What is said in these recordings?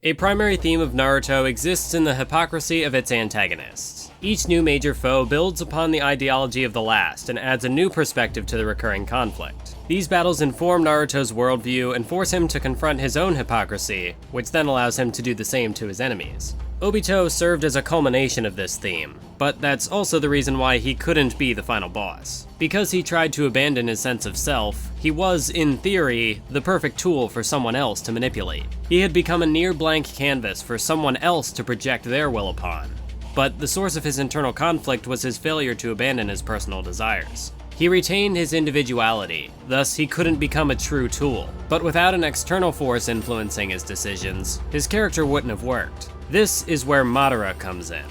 A primary theme of Naruto exists in the hypocrisy of its antagonists. Each new major foe builds upon the ideology of the last and adds a new perspective to the recurring conflict. These battles inform Naruto's worldview and force him to confront his own hypocrisy, which then allows him to do the same to his enemies. Obito served as a culmination of this theme, but that's also the reason why he couldn't be the final boss. Because he tried to abandon his sense of self, he was, in theory, the perfect tool for someone else to manipulate. He had become a near blank canvas for someone else to project their will upon. But the source of his internal conflict was his failure to abandon his personal desires. He retained his individuality, thus he couldn't become a true tool. But without an external force influencing his decisions, his character wouldn't have worked. This is where Madara comes in.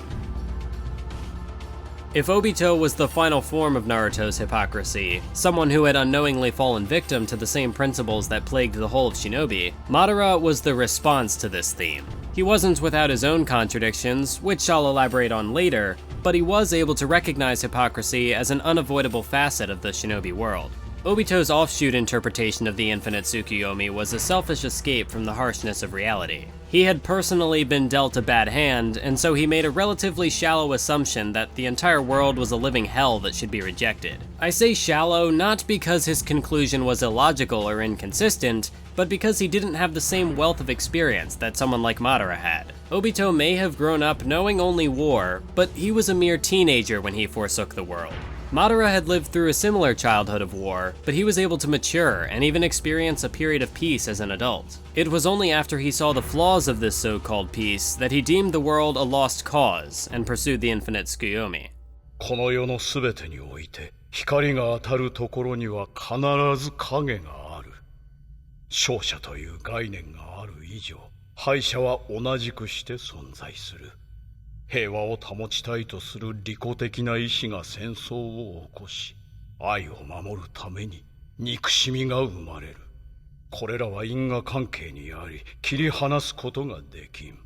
If Obito was the final form of Naruto's hypocrisy, someone who had unknowingly fallen victim to the same principles that plagued the whole of Shinobi, Madara was the response to this theme. He wasn't without his own contradictions, which I'll elaborate on later, but he was able to recognize hypocrisy as an unavoidable facet of the Shinobi world. Obito's offshoot interpretation of the infinite Tsukuyomi was a selfish escape from the harshness of reality. He had personally been dealt a bad hand, and so he made a relatively shallow assumption that the entire world was a living hell that should be rejected. I say shallow not because his conclusion was illogical or inconsistent, but because he didn't have the same wealth of experience that someone like Madara had. Obito may have grown up knowing only war, but he was a mere teenager when he forsook the world. Madara had lived through a similar childhood of war, but he was able to mature and even experience a period of peace as an adult. It was only after he saw the flaws of this so-called peace that he deemed the world a lost cause and pursued the infinite Tsukuyomi. この世のすべてにおいて、光が当たるところには必ず影がある。勝者という概念がある以上、敗者は同じくして存在する。平和を保ちたいとする利己的な意志が戦争を起こし、愛を守るために憎しみが生まれる。これらは因果関係にあり、切り離すことができん。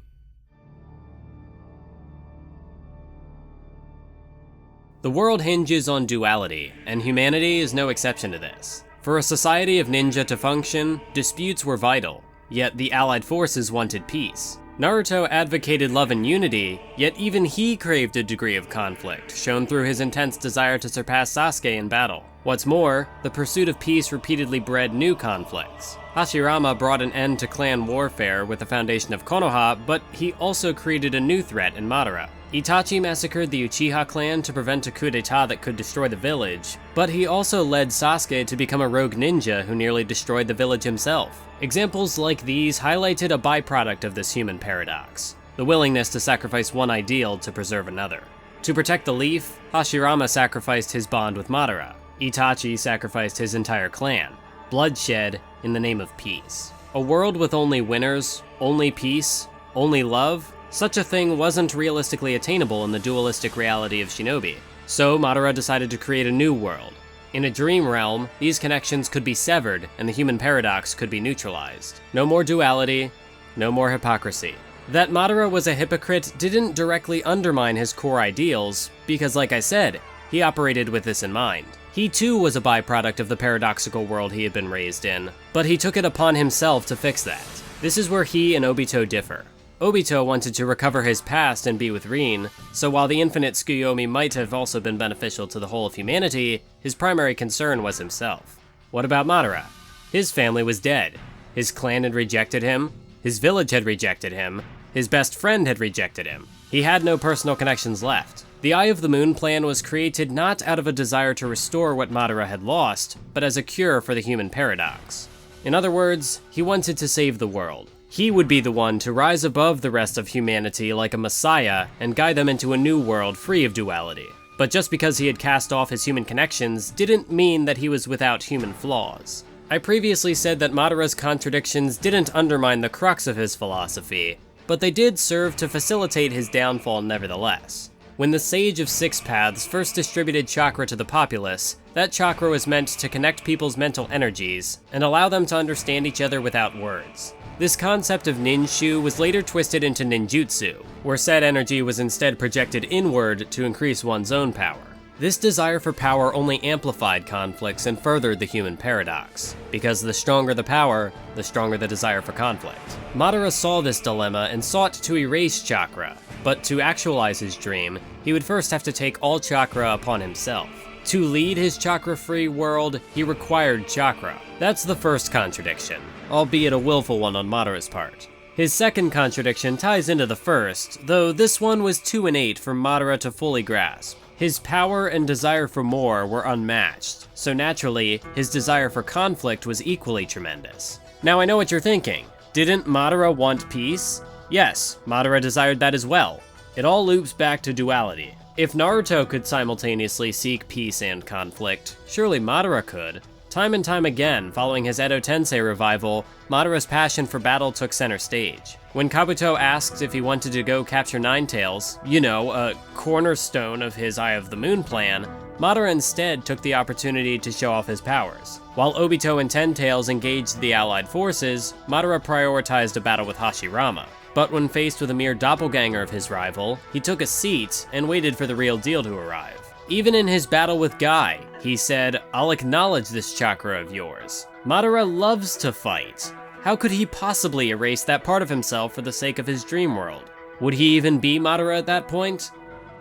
The world hinges on duality, and humanity is no exception to this. For a society of ninja to function, disputes were vital, yet the allied forces wanted peace. Naruto advocated love and unity, yet even he craved a degree of conflict, shown through his intense desire to surpass Sasuke in battle. What's more, the pursuit of peace repeatedly bred new conflicts. Hashirama brought an end to clan warfare with the foundation of Konoha, but he also created a new threat in Madara. Itachi massacred the Uchiha clan to prevent a coup d'etat that could destroy the village, but he also led Sasuke to become a rogue ninja who nearly destroyed the village himself. Examples like these highlighted a byproduct of this human paradox, the willingness to sacrifice one ideal to preserve another. To protect the leaf, Hashirama sacrificed his bond with Madara. Itachi sacrificed his entire clan. Bloodshed in the name of peace. A world with only winners, only peace, only love? Such a thing wasn't realistically attainable in the dualistic reality of Shinobi. So Madara decided to create a new world. In a dream realm, these connections could be severed and the human paradox could be neutralized. No more duality, no more hypocrisy. That Madara was a hypocrite didn't directly undermine his core ideals, because like I said, he operated with this in mind. He too was a byproduct of the paradoxical world he had been raised in, but he took it upon himself to fix that. This is where he and Obito differ. Obito wanted to recover his past and be with Rin, so while the infinite Tsukuyomi might have also been beneficial to the whole of humanity, his primary concern was himself. What about Madara? His family was dead. His clan had rejected him, his village had rejected him, his best friend had rejected him. He had no personal connections left. The Eye of the Moon plan was created not out of a desire to restore what Madara had lost, but as a cure for the human paradox. In other words, he wanted to save the world. He would be the one to rise above the rest of humanity like a messiah and guide them into a new world free of duality. But just because he had cast off his human connections didn't mean that he was without human flaws. I previously said that Madara's contradictions didn't undermine the crux of his philosophy, but they did serve to facilitate his downfall nevertheless. When the Sage of Six Paths first distributed chakra to the populace, that chakra was meant to connect people's mental energies and allow them to understand each other without words. This concept of ninshu was later twisted into ninjutsu, where said energy was instead projected inward to increase one's own power. This desire for power only amplified conflicts and furthered the human paradox, because the stronger the power, the stronger the desire for conflict. Madara saw this dilemma and sought to erase chakra, but to actualize his dream, he would first have to take all chakra upon himself. To lead his chakra-free world, he required chakra. That's the first contradiction, albeit a willful one on Madara's part. His second contradiction ties into the first, though this one was too innate for Madara to fully grasp. His power and desire for more were unmatched, so naturally, his desire for conflict was equally tremendous. Now I know what you're thinking. Didn't Madara want peace? Yes, Madara desired that as well. It all loops back to duality. If Naruto could simultaneously seek peace and conflict, surely Madara could. Time and time again, following his Edo Tensei revival, Madara's passion for battle took center stage. When Kabuto asked if he wanted to go capture Nine Tails, you know, a cornerstone of his Eye of the Moon plan, Madara instead took the opportunity to show off his powers. While Obito and Ten Tails engaged the allied forces, Madara prioritized a battle with Hashirama. But when faced with a mere doppelganger of his rival, he took a seat and waited for the real deal to arrive. Even in his battle with Guy, he said, "I'll acknowledge this chakra of yours." Madara loves to fight. How could he possibly erase that part of himself for the sake of his dream world? Would he even be Madara at that point?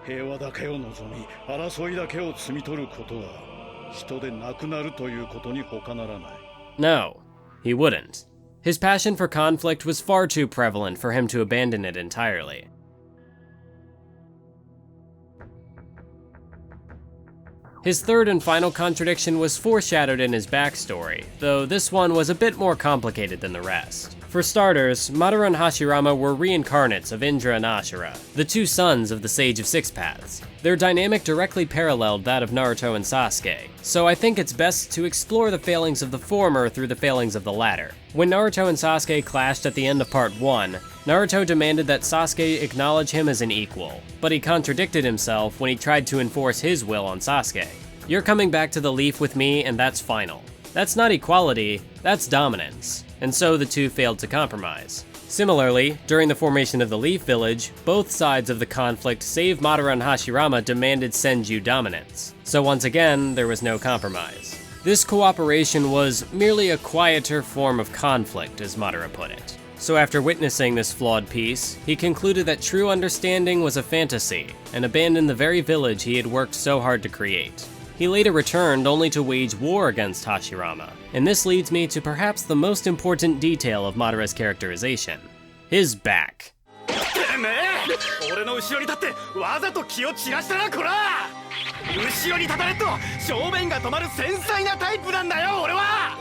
平和だけを望み、争いだけを摘み取ることは、人でなくなるということに他ならない。No, he wouldn't. His passion for conflict was far too prevalent for him to abandon it entirely. His third and final contradiction was foreshadowed in his backstory, though this one was a bit more complicated than the rest. For starters, Madara and Hashirama were reincarnates of Indra and Ashura, the two sons of the Sage of Six Paths. Their dynamic directly paralleled that of Naruto and Sasuke, so I think it's best to explore the failings of the former through the failings of the latter. When Naruto and Sasuke clashed at the end of Part 1, Naruto demanded that Sasuke acknowledge him as an equal, but he contradicted himself when he tried to enforce his will on Sasuke. You're coming back to the Leaf with me, and that's final. That's not equality, that's dominance, and so the two failed to compromise. Similarly, during the formation of the Leaf Village, both sides of the conflict save Madara and Hashirama demanded Senju dominance, so once again, there was no compromise. This cooperation was merely a quieter form of conflict, as Madara put it. So after witnessing this flawed peace, he concluded that true understanding was a fantasy, and abandoned the very village he had worked so hard to create. He later returned only to wage war against Hashirama, and this leads me to perhaps the most important detail of Madara's characterization: his back. 俺の後ろに立ってわざと気を散らしたなこら後ろに立たれると正面が止まる繊細なタイプなんだよ俺は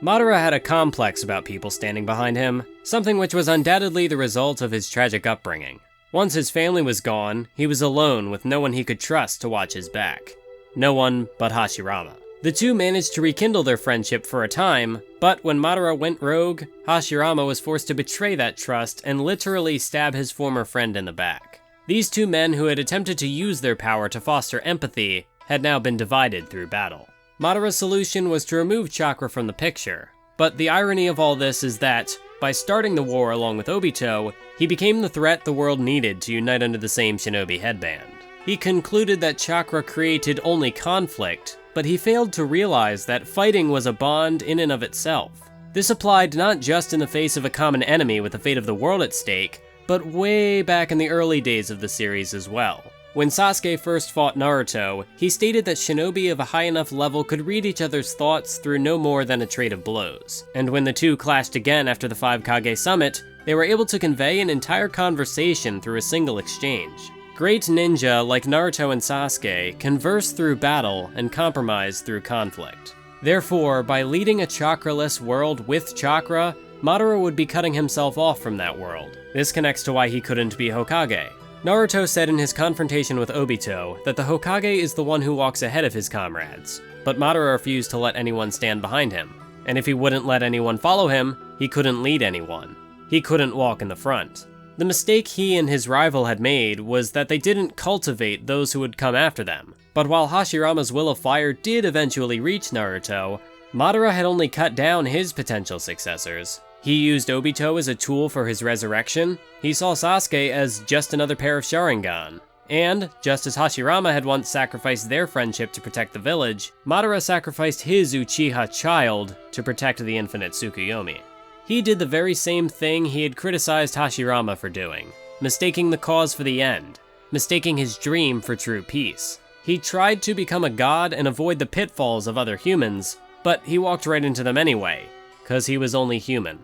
Madara had a complex about people standing behind him, something which was undoubtedly the result of his tragic upbringing. Once his family was gone, he was alone with no one he could trust to watch his back. No one but Hashirama. The two managed to rekindle their friendship for a time, but when Madara went rogue, Hashirama was forced to betray that trust and literally stab his former friend in the back. These two men who had attempted to use their power to foster empathy had now been divided through battle. Madara's solution was to remove chakra from the picture, but the irony of all this is that, by starting the war along with Obito, he became the threat the world needed to unite under the same shinobi headband. He concluded that chakra created only conflict, but he failed to realize that fighting was a bond in and of itself. This applied not just in the face of a common enemy with the fate of the world at stake, but way back in the early days of the series as well. When Sasuke first fought Naruto, he stated that shinobi of a high enough level could read each other's thoughts through no more than a trade of blows. And when the two clashed again after the 5 Kage summit, they were able to convey an entire conversation through a single exchange. Great ninja like Naruto and Sasuke converse through battle and compromise through conflict. Therefore, by leading a chakraless world with chakra, Madara would be cutting himself off from that world. This connects to why he couldn't be Hokage. Naruto said in his confrontation with Obito that the Hokage is the one who walks ahead of his comrades, but Madara refused to let anyone stand behind him, and if he wouldn't let anyone follow him, he couldn't lead anyone. He couldn't walk in the front. The mistake he and his rival had made was that they didn't cultivate those who would come after them, but while Hashirama's will of fire did eventually reach Naruto, Madara had only cut down his potential successors. He used Obito as a tool for his resurrection, he saw Sasuke as just another pair of Sharingan, and, just as Hashirama had once sacrificed their friendship to protect the village, Madara sacrificed his Uchiha child to protect the infinite Tsukuyomi. He did the very same thing he had criticized Hashirama for doing, mistaking the cause for the end, mistaking his dream for true peace. He tried to become a god and avoid the pitfalls of other humans, but he walked right into them anyway, 'cause he was only human.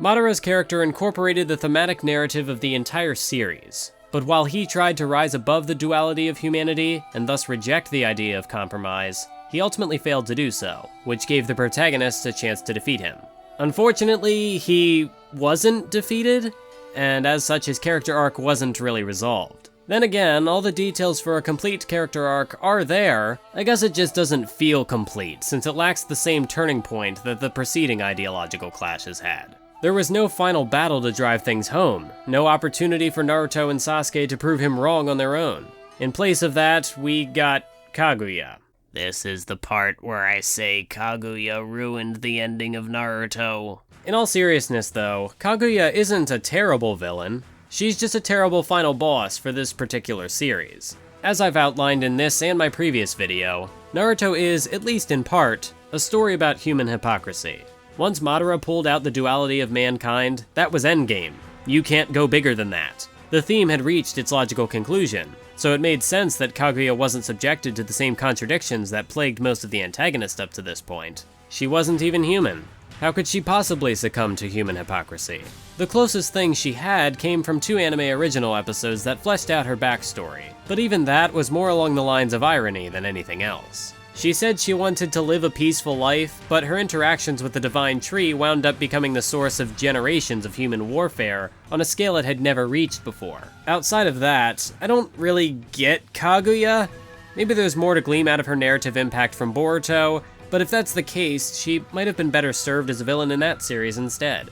Madara's character incorporated the thematic narrative of the entire series, but while he tried to rise above the duality of humanity and thus reject the idea of compromise, he ultimately failed to do so, which gave the protagonist a chance to defeat him. Unfortunately, he wasn't defeated, and as such his character arc wasn't really resolved. Then again, all the details for a complete character arc are there. I guess it just doesn't feel complete, since it lacks the same turning point that the preceding ideological clashes had. There was no final battle to drive things home, no opportunity for Naruto and Sasuke to prove him wrong on their own. In place of that, we got Kaguya. This is the part where I say Kaguya ruined the ending of Naruto. In all seriousness though, Kaguya isn't a terrible villain. She's just a terrible final boss for this particular series. As I've outlined in this and my previous video, Naruto is, at least in part, a story about human hypocrisy. Once Madara pulled out the duality of mankind, that was endgame. You can't go bigger than that. The theme had reached its logical conclusion, so it made sense that Kaguya wasn't subjected to the same contradictions that plagued most of the antagonists up to this point. She wasn't even human. How could she possibly succumb to human hypocrisy? The closest thing she had came from 2 anime original episodes that fleshed out her backstory, but even that was more along the lines of irony than anything else. She said she wanted to live a peaceful life, but her interactions with the Divine Tree wound up becoming the source of generations of human warfare on a scale it had never reached before. Outside of that, I don't really get Kaguya. Maybe there's more to glean out of her narrative impact from Boruto, but if that's the case, she might have been better served as a villain in that series instead.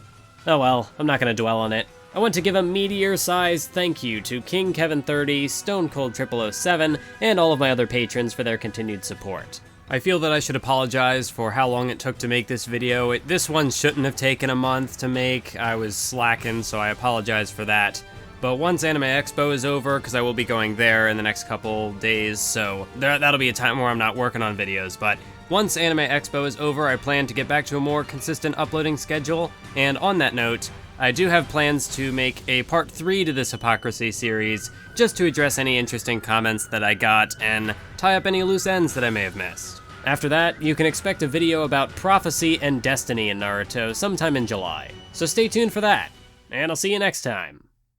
Oh well, I'm not gonna dwell on it. I want to give a meteor-sized thank you to King Kevin 30, Stone Cold 0007, and all of my other patrons for their continued support. I feel that I should apologize for how long it took to make this video. This one shouldn't have taken a month to make. I was slacking, so I apologize for that. But once Anime Expo is over, because I will be going there in the next couple days, so that'll be a time where I'm not working on videos, but once Anime Expo is over, I plan to get back to a more consistent uploading schedule, and on that note, I do have plans to make a part 3 to this Hypocrisy series, just to address any interesting comments that I got and tie up any loose ends that I may have missed. After that, you can expect a video about prophecy and destiny in Naruto sometime in July, so stay tuned for that, and I'll see you next time.